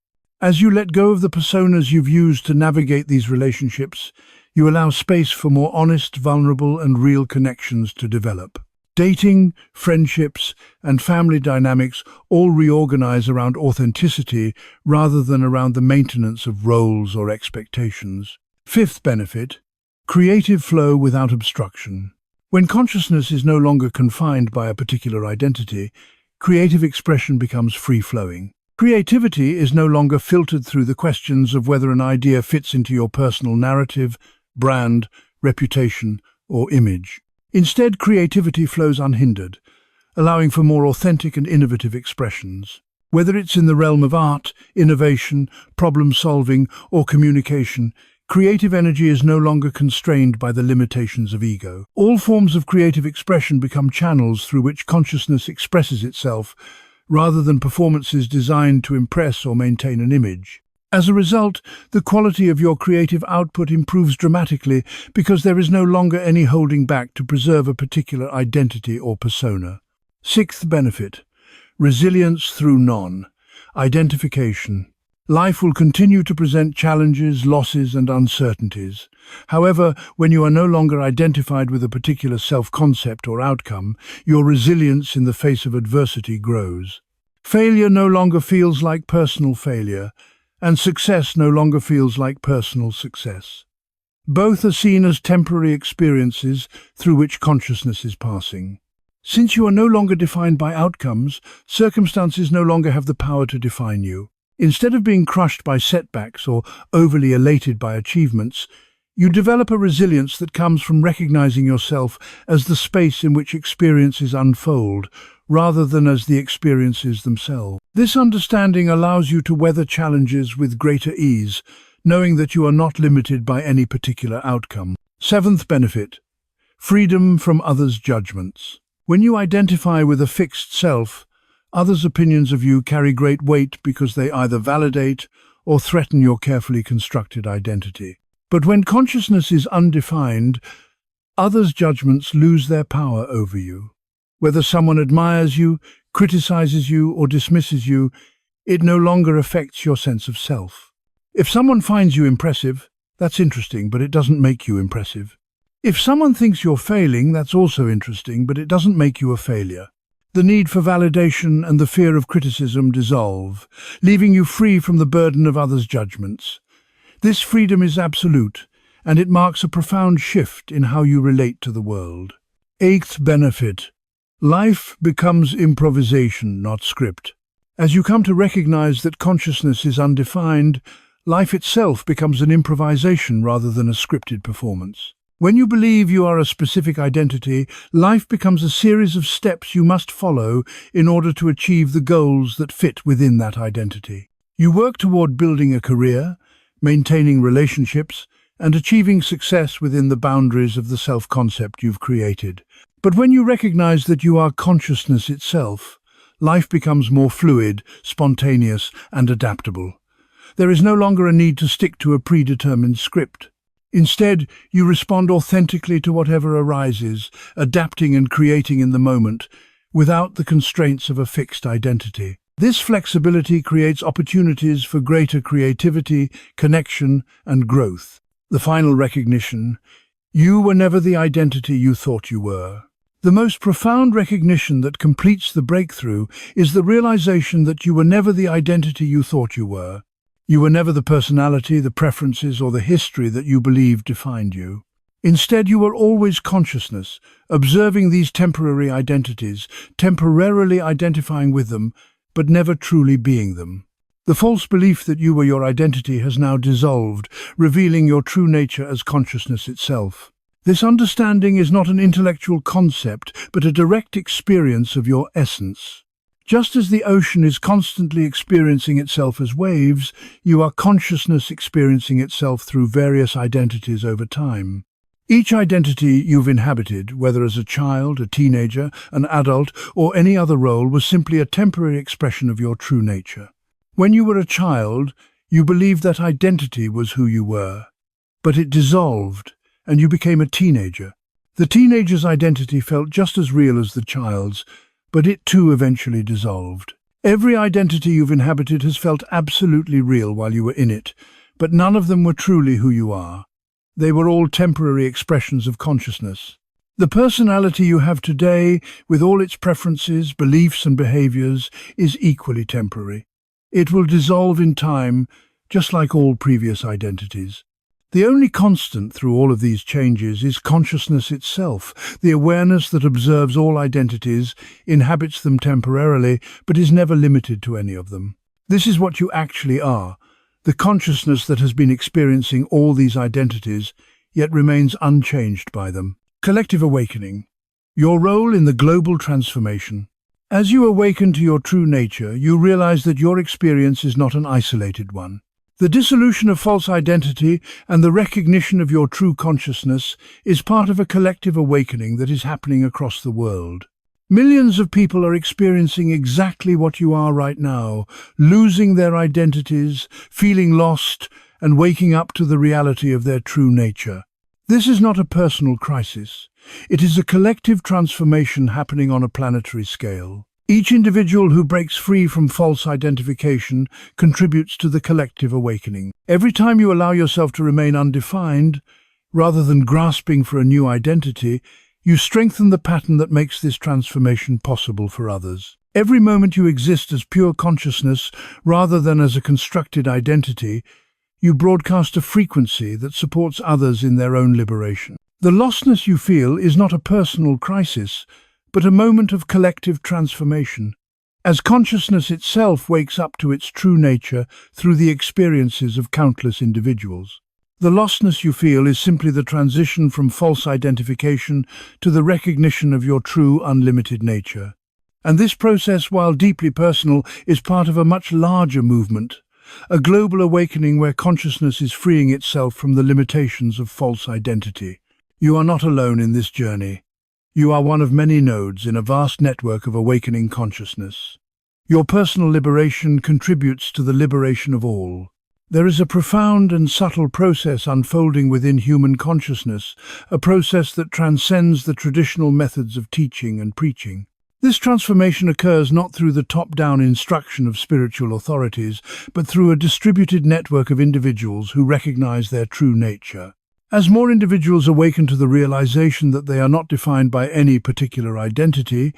As you let go of the personas you've used to navigate these relationships, you allow space for more honest, vulnerable, and real connections to develop. Dating, friendships, and family dynamics all reorganize around authenticity rather than around the maintenance of roles or expectations. Fifth benefit: creative flow without obstruction. When consciousness is no longer confined by a particular identity, creative expression becomes free-flowing. Creativity is no longer filtered through the questions of whether an idea fits into your personal narrative, brand, reputation, or image. Instead, creativity flows unhindered, allowing for more authentic and innovative expressions. Whether it's in the realm of art, innovation, problem-solving, or communication, creative energy is no longer constrained by the limitations of ego. All forms of creative expression become channels through which consciousness expresses itself, rather than performances designed to impress or maintain an image. As a result, the quality of your creative output improves dramatically because there is no longer any holding back to preserve a particular identity or persona. Sixth benefit: resilience through non-identification. Life will continue to present challenges, losses, and uncertainties. However, when you are no longer identified with a particular self-concept or outcome, your resilience in the face of adversity grows. Failure no longer feels like personal failure, and success no longer feels like personal success. Both are seen as temporary experiences through which consciousness is passing. Since you are no longer defined by outcomes, circumstances no longer have the power to define you. Instead of being crushed by setbacks or overly elated by achievements, you develop a resilience that comes from recognizing yourself as the space in which experiences unfold, rather than as the experiences themselves. This understanding allows you to weather challenges with greater ease, knowing that you are not limited by any particular outcome. Seventh benefit: freedom from others' judgments. When you identify with a fixed self, others' opinions of you carry great weight because they either validate or threaten your carefully constructed identity. But when consciousness is undefined, others' judgments lose their power over you. Whether someone admires you, criticizes you, or dismisses you, it no longer affects your sense of self. If someone finds you impressive, that's interesting, but it doesn't make you impressive. If someone thinks you're failing, that's also interesting, but it doesn't make you a failure. The need for validation and the fear of criticism dissolve, leaving you free from the burden of others' judgments. This freedom is absolute, and it marks a profound shift in how you relate to the world. Eighth benefit: life becomes improvisation, not script. As you come to recognize that consciousness is undefined, life itself becomes an improvisation rather than a scripted performance. When you believe you are a specific identity, life becomes a series of steps you must follow in order to achieve the goals that fit within that identity. You work toward building a career, maintaining relationships, and achieving success within the boundaries of the self-concept you've created. But when you recognize that you are consciousness itself, life becomes more fluid, spontaneous, and adaptable. There is no longer a need to stick to a predetermined script. Instead, you respond authentically to whatever arises, adapting and creating in the moment, without the constraints of a fixed identity. This flexibility creates opportunities for greater creativity, connection, and growth. The final recognition: you were never the identity you thought you were. The most profound recognition that completes the breakthrough is the realization that you were never the identity you thought you were. You were never the personality, the preferences, or the history that you believed defined you. Instead, you were always consciousness, observing these temporary identities, temporarily identifying with them, but never truly being them. The false belief that you were your identity has now dissolved, revealing your true nature as consciousness itself. This understanding is not an intellectual concept, but a direct experience of your essence. Just as the ocean is constantly experiencing itself as waves, you are consciousness experiencing itself through various identities over time. Each identity you've inhabited, whether as a child, a teenager, an adult, or any other role, was simply a temporary expression of your true nature. When you were a child, you believed that identity was who you were. But it dissolved, and you became a teenager. The teenager's identity felt just as real as the child's, but it too eventually dissolved. Every identity you've inhabited has felt absolutely real while you were in it, but none of them were truly who you are. They were all temporary expressions of consciousness. The personality you have today, with all its preferences, beliefs, and behaviors, is equally temporary. It will dissolve in time, just like all previous identities. The only constant through all of these changes is consciousness itself, the awareness that observes all identities, inhabits them temporarily, but is never limited to any of them. This is what you actually are, the consciousness that has been experiencing all these identities, yet remains unchanged by them. Collective awakening. Your role in the global transformation. As you awaken to your true nature, you realize that your experience is not an isolated one. The dissolution of false identity and the recognition of your true consciousness is part of a collective awakening that is happening across the world. Millions of people are experiencing exactly what you are right now, losing their identities, feeling lost, and waking up to the reality of their true nature. This is not a personal crisis. It is a collective transformation happening on a planetary scale. Each individual who breaks free from false identification contributes to the collective awakening. Every time you allow yourself to remain undefined, rather than grasping for a new identity, you strengthen the pattern that makes this transformation possible for others. Every moment you exist as pure consciousness rather than as a constructed identity, you broadcast a frequency that supports others in their own liberation. The lostness you feel is not a personal crisis, but a moment of collective transformation. As consciousness itself wakes up to its true nature through the experiences of countless individuals. The lostness you feel is simply the transition from false identification to the recognition of your true, unlimited nature. And this process, while deeply personal, is part of a much larger movement, a global awakening where consciousness is freeing itself from the limitations of false identity. You are not alone in this journey. You are one of many nodes in a vast network of awakening consciousness. Your personal liberation contributes to the liberation of all. There is a profound and subtle process unfolding within human consciousness, a process that transcends the traditional methods of teaching and preaching. This transformation occurs not through the top-down instruction of spiritual authorities, but through a distributed network of individuals who recognize their true nature. As more individuals awaken to the realization that they are not defined by any particular identity,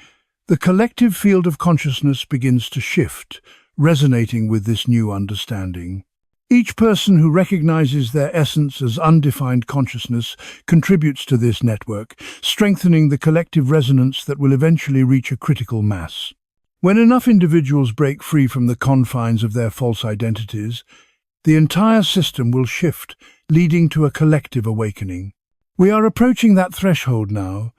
the collective field of consciousness begins to shift, resonating with this new understanding. Each person who recognizes their essence as undefined consciousness contributes to this network, strengthening the collective resonance that will eventually reach a critical mass. When enough individuals break free from the confines of their false identities, the entire system will shift, leading to a collective awakening. We are approaching that threshold now.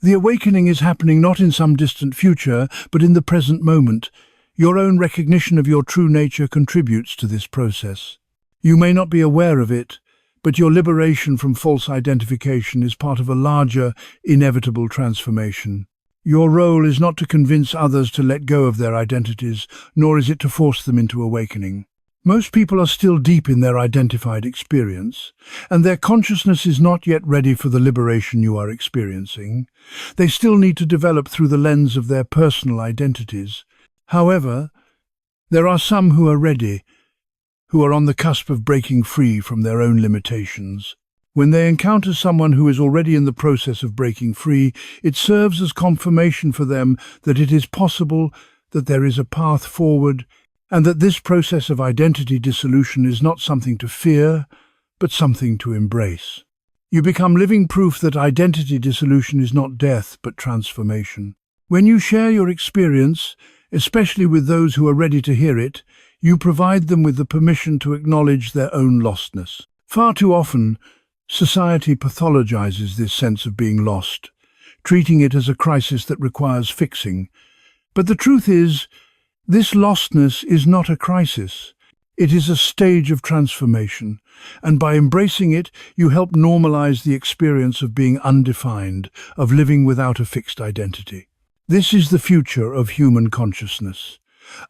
The awakening is happening not in some distant future, but in the present moment. Your own recognition of your true nature contributes to this process. You may not be aware of it, but your liberation from false identification is part of a larger, inevitable transformation. Your role is not to convince others to let go of their identities, nor is it to force them into awakening. Most people are still deep in their identified experience, and their consciousness is not yet ready for the liberation you are experiencing. They still need to develop through the lens of their personal identities. However, there are some who are ready, who are on the cusp of breaking free from their own limitations. When they encounter someone who is already in the process of breaking free, it serves as confirmation for them that it is possible, that there is a path forward, and that this process of identity dissolution is not something to fear, but something to embrace. You become living proof that identity dissolution is not death, but transformation. When you share your experience, especially with those who are ready to hear it, you provide them with the permission to acknowledge their own lostness. Far too often, society pathologizes this sense of being lost, treating it as a crisis that requires fixing. But the truth is, this lostness is not a crisis. It is a stage of transformation, and by embracing it, you help normalize the experience of being undefined, of living without a fixed identity. This is the future of human consciousness,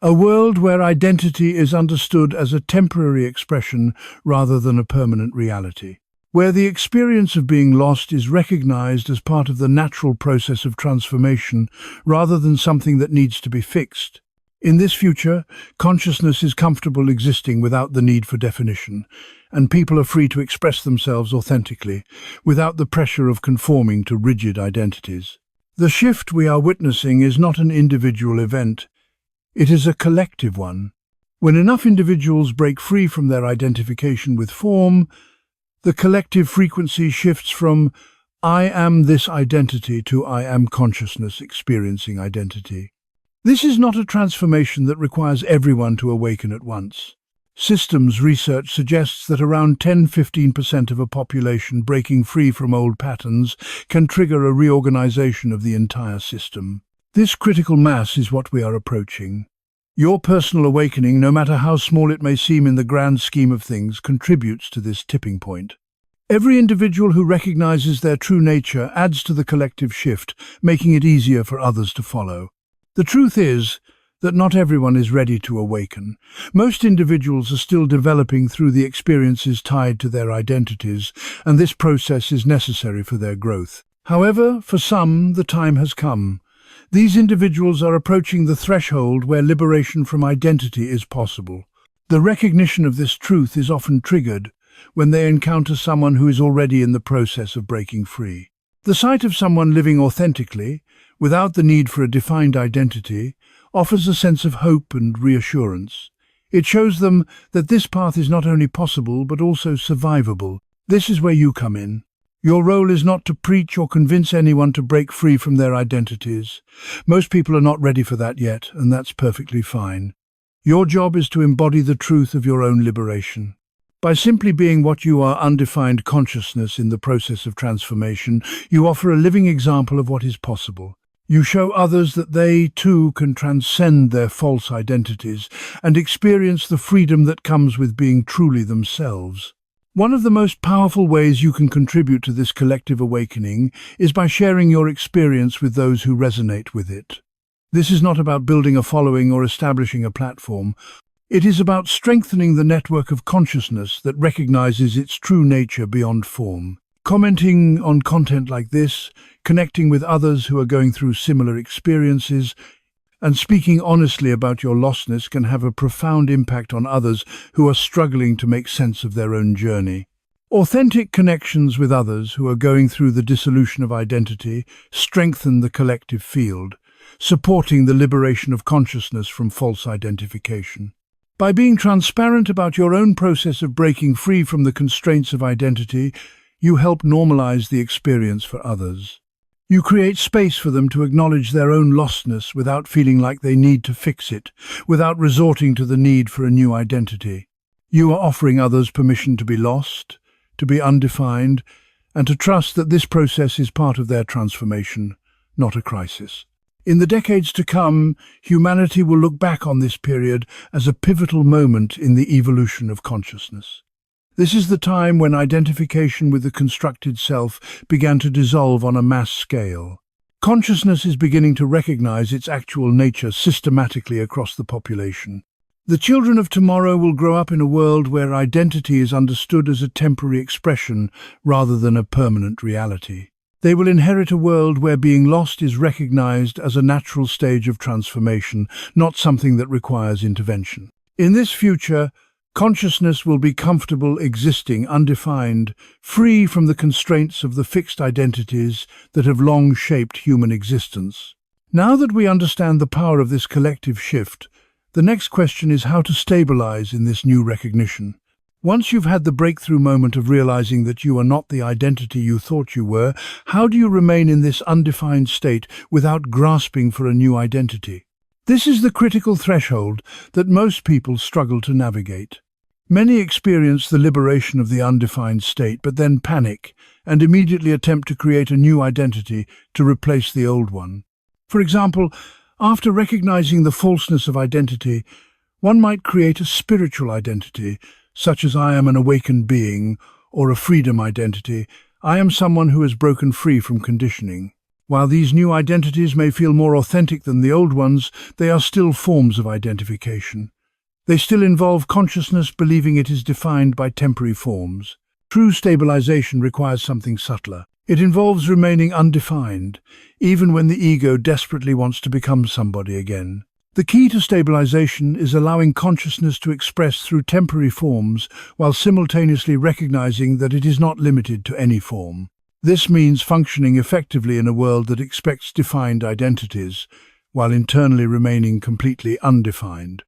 a world where identity is understood as a temporary expression rather than a permanent reality, where the experience of being lost is recognized as part of the natural process of transformation rather than something that needs to be fixed. In this future, consciousness is comfortable existing without the need for definition, and people are free to express themselves authentically, without the pressure of conforming to rigid identities. The shift we are witnessing is not an individual event. It is a collective one. When enough individuals break free from their identification with form, the collective frequency shifts from "I am this identity" to "I am consciousness experiencing identity." This is not a transformation that requires everyone to awaken at once. Systems research suggests that around 10–15% of a population breaking free from old patterns can trigger a reorganization of the entire system. This critical mass is what we are approaching. Your personal awakening, no matter how small it may seem in the grand scheme of things, contributes to this tipping point. Every individual who recognizes their true nature adds to the collective shift, making it easier for others to follow. The truth is that not everyone is ready to awaken. Most individuals are still developing through the experiences tied to their identities, and this process is necessary for their growth. However, for some, the time has come. These individuals are approaching the threshold where liberation from identity is possible. The recognition of this truth is often triggered when they encounter someone who is already in the process of breaking free. The sight of someone living authentically, without the need for a defined identity, offers a sense of hope and reassurance. It shows them that this path is not only possible but also survivable. This is where you come in. Your role is not to preach or convince anyone to break free from their identities. Most people are not ready for that yet, and that's perfectly fine. Your job is to embody the truth of your own liberation. By simply being what you are, undefined consciousness in the process of transformation, you offer a living example of what is possible. You show others that they, too, can transcend their false identities and experience the freedom that comes with being truly themselves. One of the most powerful ways you can contribute to this collective awakening is by sharing your experience with those who resonate with it. This is not about building a following or establishing a platform. It is about strengthening the network of consciousness that recognizes its true nature beyond form. Commenting on content like this, connecting with others who are going through similar experiences, and speaking honestly about your lostness can have a profound impact on others who are struggling to make sense of their own journey. Authentic connections with others who are going through the dissolution of identity strengthen the collective field, supporting the liberation of consciousness from false identification. By being transparent about your own process of breaking free from the constraints of identity, you help normalize the experience for others. You create space for them to acknowledge their own lostness without feeling like they need to fix it, without resorting to the need for a new identity. You are offering others permission to be lost, to be undefined, and to trust that this process is part of their transformation, not a crisis. In the decades to come, humanity will look back on this period as a pivotal moment in the evolution of consciousness. This is the time when identification with the constructed self began to dissolve on a mass scale. Consciousness is beginning to recognize its actual nature systematically across the population. The children of tomorrow will grow up in a world where identity is understood as a temporary expression rather than a permanent reality. They will inherit a world where being lost is recognized as a natural stage of transformation, not something that requires intervention. In this future, consciousness will be comfortable existing undefined, free from the constraints of the fixed identities that have long shaped human existence. Now that we understand the power of this collective shift, the next question is how to stabilize in this new recognition. Once you've had the breakthrough moment of realizing that you are not the identity you thought you were, how do you remain in this undefined state without grasping for a new identity? This is the critical threshold that most people struggle to navigate. Many experience the liberation of the undefined state, but then panic and immediately attempt to create a new identity to replace the old one. For example, after recognizing the falseness of identity, one might create a spiritual identity, such as I am an awakened being, or a freedom identity, I am someone who has broken free from conditioning. While these new identities may feel more authentic than the old ones, they are still forms of identification. They still involve consciousness believing it is defined by temporary forms. True stabilization requires something subtler. It involves remaining undefined, even when the ego desperately wants to become somebody again. The key to stabilization is allowing consciousness to express through temporary forms while simultaneously recognizing that it is not limited to any form. This means functioning effectively in a world that expects defined identities, while internally remaining completely undefined.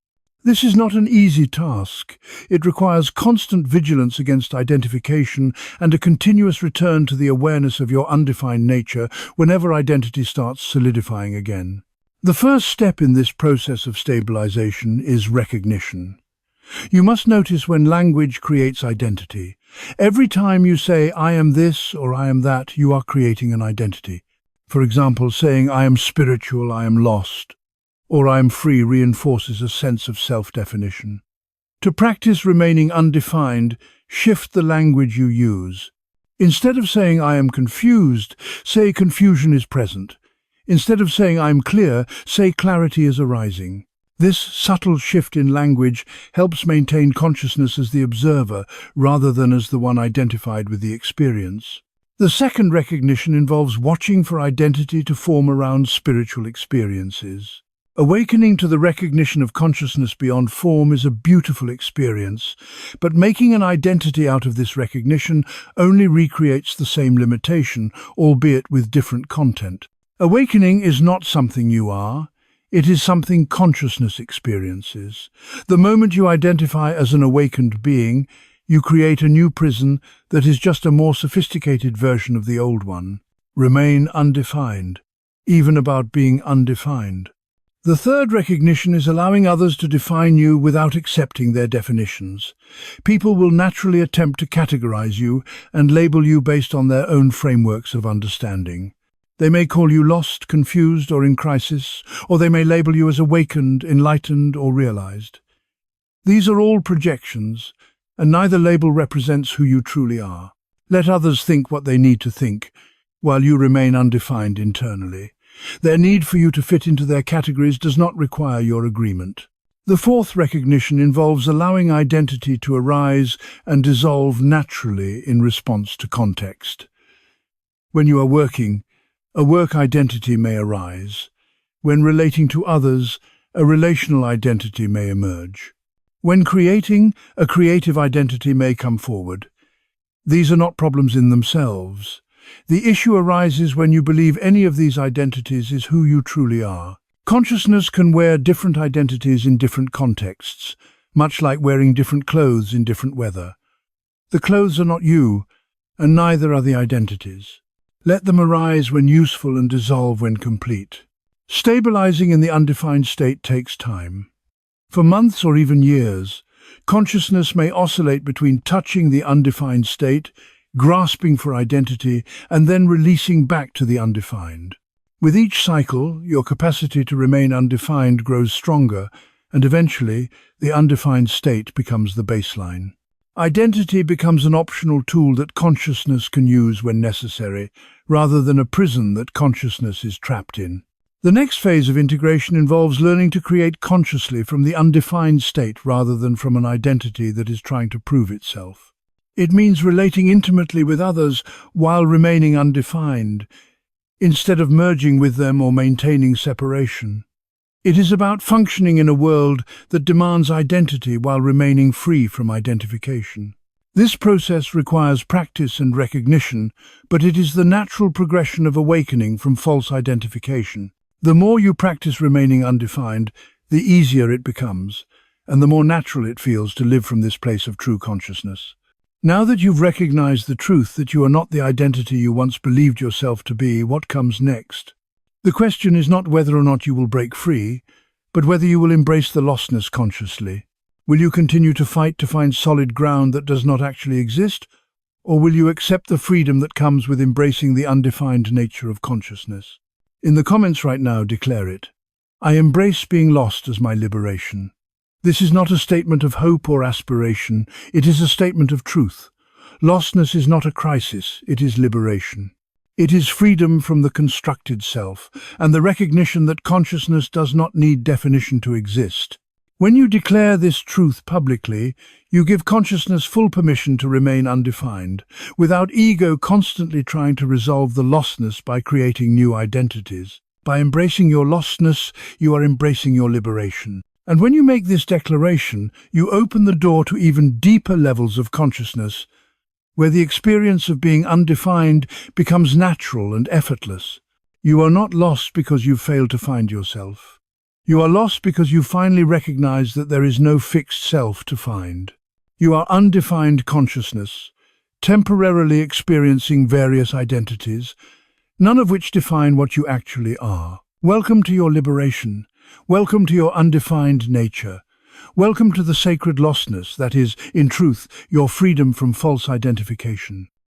This is not an easy task. It requires constant vigilance against identification and a continuous return to the awareness of your undefined nature whenever identity starts solidifying again. The first step in this process of stabilization is recognition. You must notice when language creates identity. Every time you say, I am this or I am that, you are creating an identity. For example, saying, I am spiritual, I am lost, or I am free reinforces a sense of self-definition. To practice remaining undefined, shift the language you use. Instead of saying, I am confused, say confusion is present. Instead of saying, I am clear, say clarity is arising. This subtle shift in language helps maintain consciousness as the observer rather than as the one identified with the experience. The second recognition involves watching for identity to form around spiritual experiences. Awakening to the recognition of consciousness beyond form is a beautiful experience, but making an identity out of this recognition only recreates the same limitation, albeit with different content. Awakening is not something you are. It is something consciousness experiences. The moment you identify as an awakened being, you create a new prison that is just a more sophisticated version of the old one. Remain undefined, even about being undefined. The third recognition is allowing others to define you without accepting their definitions. People will naturally attempt to categorize you and label you based on their own frameworks of understanding. They may call you lost, confused, or in crisis, or they may label you as awakened, enlightened, or realized. These are all projections, and neither label represents who you truly are. Let others think what they need to think, while you remain undefined internally. Their need for you to fit into their categories does not require your agreement. The fourth recognition involves allowing identity to arise and dissolve naturally in response to context. When you are working, a work identity may arise. When relating to others, a relational identity may emerge. When creating, a creative identity may come forward. These are not problems in themselves. The issue arises when you believe any of these identities is who you truly are. Consciousness can wear different identities in different contexts, much like wearing different clothes in different weather. The clothes are not you, and neither are the identities. Let them arise when useful and dissolve when complete. Stabilizing in the undefined state takes time. For months or even years, consciousness may oscillate between touching the undefined state, grasping for identity, and then releasing back to the undefined. With each cycle, your capacity to remain undefined grows stronger, and eventually, the undefined state becomes the baseline. Identity becomes an optional tool that consciousness can use when necessary, rather than a prison that consciousness is trapped in. The next phase of integration involves learning to create consciously from the undefined state rather than from an identity that is trying to prove itself. It means relating intimately with others while remaining undefined, instead of merging with them or maintaining separation. It is about functioning in a world that demands identity while remaining free from identification. This process requires practice and recognition, but it is the natural progression of awakening from false identification. The more you practice remaining undefined, the easier it becomes, and the more natural it feels to live from this place of true consciousness. Now that you've recognized the truth that you are not the identity you once believed yourself to be, what comes next? The question is not whether or not you will break free, but whether you will embrace the lostness consciously. Will you continue to fight to find solid ground that does not actually exist, or will you accept the freedom that comes with embracing the undefined nature of consciousness? In the comments right now, declare it. I embrace being lost as my liberation. This is not a statement of hope or aspiration, it is a statement of truth. Lostness is not a crisis, it is liberation. It is freedom from the constructed self, and the recognition that consciousness does not need definition to exist. When you declare this truth publicly, you give consciousness full permission to remain undefined, without ego constantly trying to resolve the lostness by creating new identities. By embracing your lostness, you are embracing your liberation. And when you make this declaration, you open the door to even deeper levels of consciousness, where the experience of being undefined becomes natural and effortless. You are not lost because you failed to find yourself. You are lost because you finally recognize that there is no fixed self to find. You are undefined consciousness, temporarily experiencing various identities, none of which define what you actually are. Welcome to your liberation. Welcome to your undefined nature. Welcome to the sacred lostness that is, in truth, your freedom from false identification.